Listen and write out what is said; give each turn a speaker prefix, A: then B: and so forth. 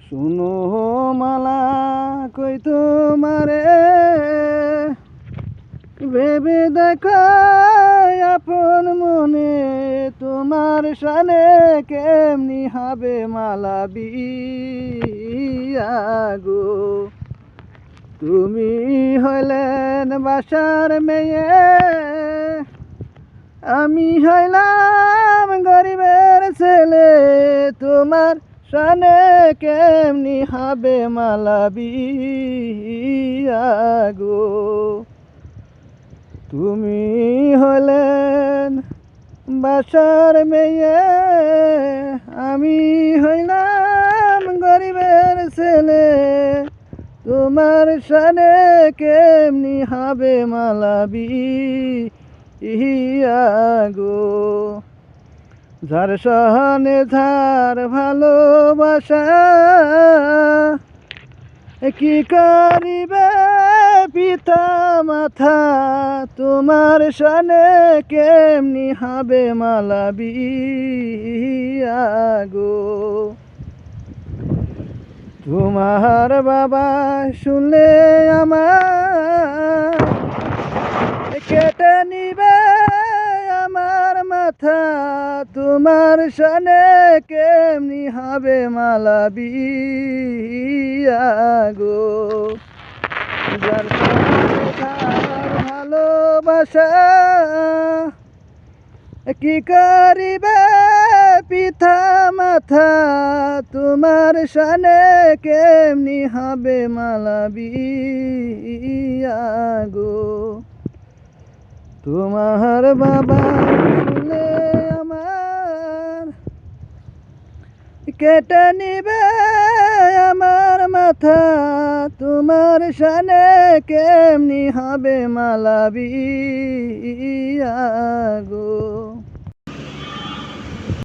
A: শুনো মালা কই তোমারে ভেবে দেখো আপন মনে তোমার শানে কেমনি হবে মালা বিয়া গো। তুমি হইলেন বাসার মেয়ে, আমি হইলাম গরিবের ছেলে, তোমার শানে কেমনি হবে মালা বিয়া গো। তুমি হইলেন বাসার মেয়ে, আমি হইলাম গরিবের ছেলে, তোমার শানে কেমনি হবে মালা বিয়া গো। যার সহনে যার ভালোবাসা, কি করিবে পিতা মাথা, তোমার শানে কেমনি হবে মালা বিয়া গো। তোমার বাবা শুনলে আমার কেটে নিবে আমার মাথা, তোমার শানে কেমনি হবে মালা বিয়া গো। যার ভালোবাসা, কি করিবে পিতা মাথা, তোমার শানে কেমনি হবে মালা বিয়া গো। তোমার বাবা শুনলে আমার কেটে নিবে আমার মাথা, তোমার শানে কেমনি হবে মালা বিয়া গো।